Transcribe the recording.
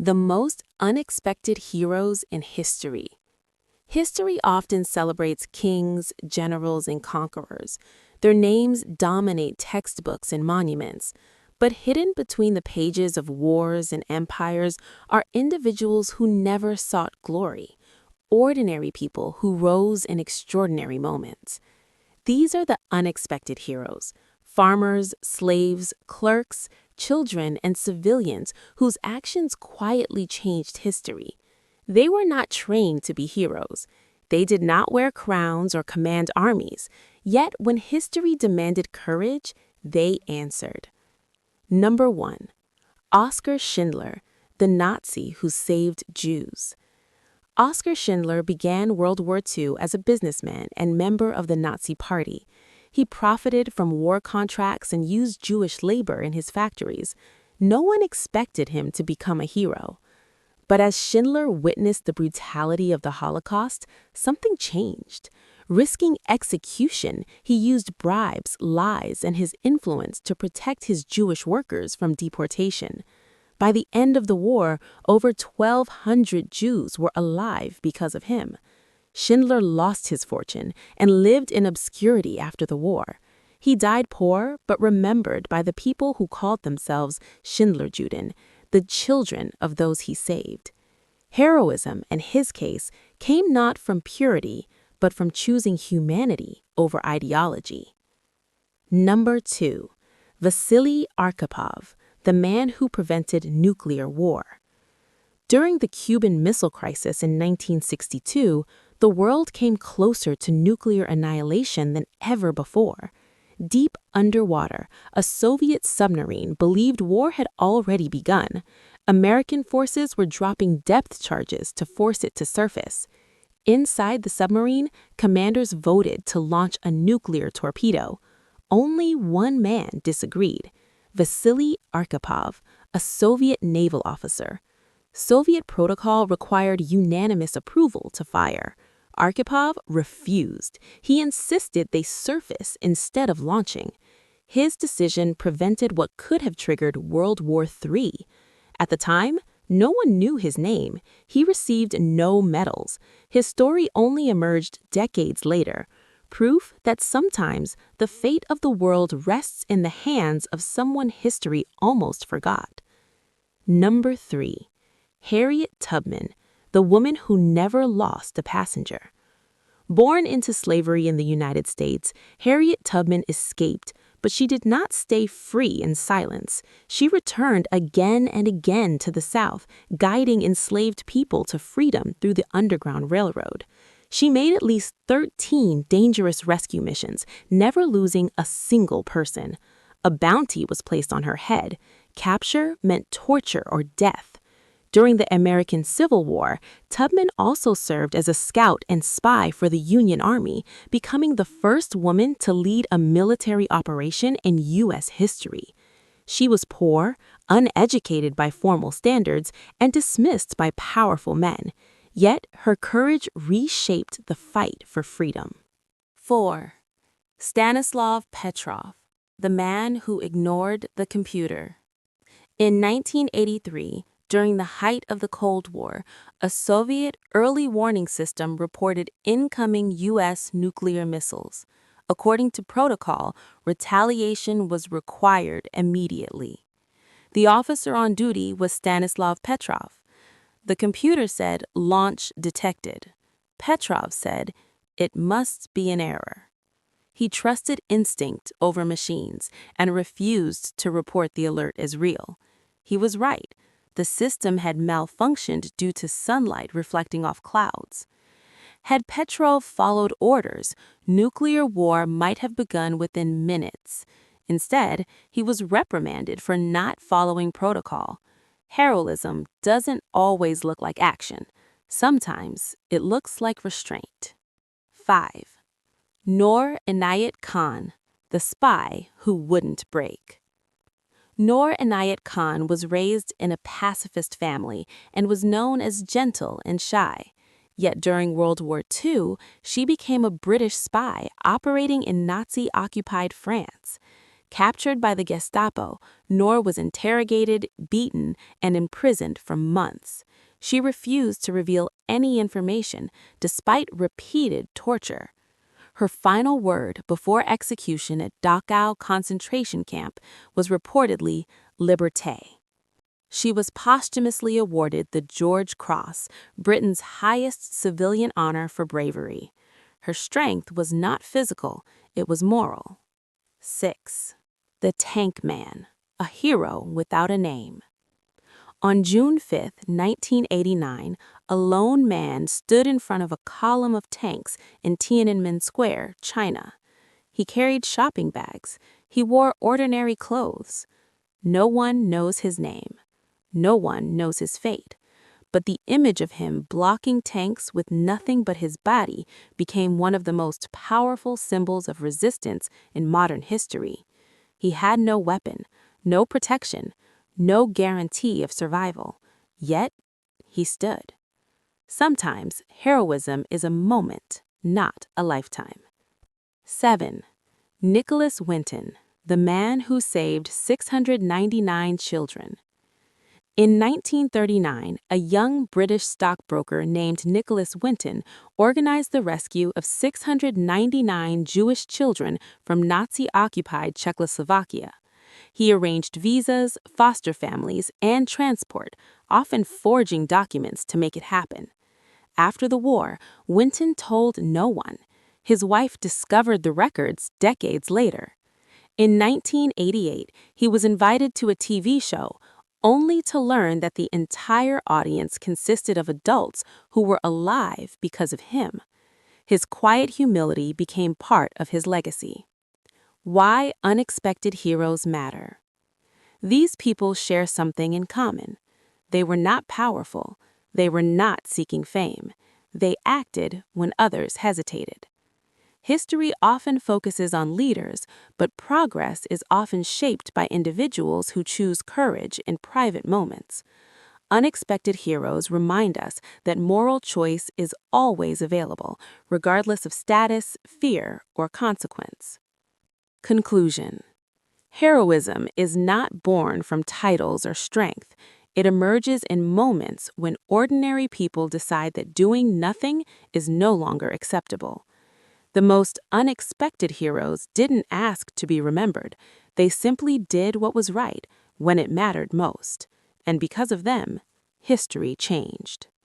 The most unexpected heroes in history. History often celebrates kings, generals, and conquerors. Their names dominate textbooks and monuments. But hidden between the pages of wars and empires are individuals who never sought glory, ordinary people who rose in extraordinary moments. These are the unexpected heroes: farmers, slaves, clerks, children, and civilians whose actions quietly changed history. They were not trained to be heroes. They did not wear crowns or command armies. Yet, when history demanded courage, they answered. Number 1. Oskar Schindler, the Nazi who saved Jews. Oskar Schindler began World War II as a businessman and member of the Nazi Party. He profited from war contracts and used Jewish labor in his factories. No one expected him to become a hero. But as Schindler witnessed the brutality of the Holocaust, something changed. Risking execution, he used bribes, lies, and his influence to protect his Jewish workers from deportation. By the end of the war, over 1,200 Jews were alive because of him. Schindler lost his fortune and lived in obscurity after the war. He died poor but remembered by the people who called themselves Schindlerjuden, the children of those he saved. Heroism, in his case, came not from purity, but from choosing humanity over ideology. Number 2. Vasily Arkhipov, the man who prevented nuclear war. During the Cuban Missile Crisis in 1962, the world came closer to nuclear annihilation than ever before. Deep underwater, a Soviet submarine believed war had already begun. American forces were dropping depth charges to force it to surface. Inside the submarine, commanders voted to launch a nuclear torpedo. Only one man disagreed: Vasily Arkhipov, a Soviet naval officer. Soviet protocol required unanimous approval to fire. Arkhipov refused. He insisted they surface instead of launching. His decision prevented what could have triggered World War III. At the time, no one knew his name. He received no medals. His story only emerged decades later, proof that sometimes the fate of the world rests in the hands of someone history almost forgot. Number 3. Harriet Tubman, the woman who never lost a passenger. Born into slavery in the United States, Harriet Tubman escaped, but she did not stay free in silence. She returned again and again to the South, guiding enslaved people to freedom through the Underground Railroad. She made at least 13 dangerous rescue missions, never losing a single person. A bounty was placed on her head. Capture meant torture or death. During the American Civil War, Tubman also served as a scout and spy for the Union Army, becoming the first woman to lead a military operation in U.S. history. She was poor, uneducated by formal standards, and dismissed by powerful men. Yet her courage reshaped the fight for freedom. 4. Stanislav Petrov, the man who ignored the computer. In 1983, during the height of the Cold War, a Soviet early warning system reported incoming U.S. nuclear missiles. According to protocol, retaliation was required immediately. The officer on duty was Stanislav Petrov. The computer said, "Launch detected." Petrov said, "It must be an error." He trusted instinct over machines and refused to report the alert as real. He was right. The system had malfunctioned due to sunlight reflecting off clouds. Had Petrov followed orders, nuclear war might have begun within minutes. Instead, he was reprimanded for not following protocol. Heroism doesn't always look like action. Sometimes it looks like restraint. 5. Noor Inayat Khan, the spy who wouldn't break. Noor Inayat Khan was raised in a pacifist family and was known as gentle and shy. Yet during World War II, she became a British spy operating in Nazi-occupied France. Captured by the Gestapo, Noor was interrogated, beaten, and imprisoned for months. She refused to reveal any information, despite repeated torture. Her final word before execution at Dachau concentration camp was reportedly "Liberté." She was posthumously awarded the George Cross, Britain's highest civilian honor for bravery. Her strength was not physical, it was moral. 6. The Tank Man, a hero without a name. On June 5, 1989, a lone man stood in front of a column of tanks in Tiananmen Square, China. He carried shopping bags. He wore ordinary clothes. No one knows his name. No one knows his fate. But the image of him blocking tanks with nothing but his body became one of the most powerful symbols of resistance in modern history. He had no weapon, no protection, no guarantee of survival. Yet, he stood. Sometimes, heroism is a moment, not a lifetime. 7. Nicholas Winton, the man who saved 699 children. In 1939, a young British stockbroker named Nicholas Winton organized the rescue of 699 Jewish children from Nazi-occupied Czechoslovakia. He arranged visas, foster families, and transport, often forging documents to make it happen. After the war, Winton told no one. His wife discovered the records decades later. In 1988, he was invited to a TV show, only to learn that the entire audience consisted of adults who were alive because of him. His quiet humility became part of his legacy. Why unexpected heroes matter. These people share something in common. They were not powerful. They were not seeking fame. They acted when others hesitated. History often focuses on leaders, but progress is often shaped by individuals who choose courage in private moments. Unexpected heroes remind us that moral choice is always available, regardless of status, fear, or consequence. Conclusion. Heroism is not born from titles or strength. It emerges in moments when ordinary people decide that doing nothing is no longer acceptable. The most unexpected heroes didn't ask to be remembered. They simply did what was right when it mattered most. And because of them, history changed.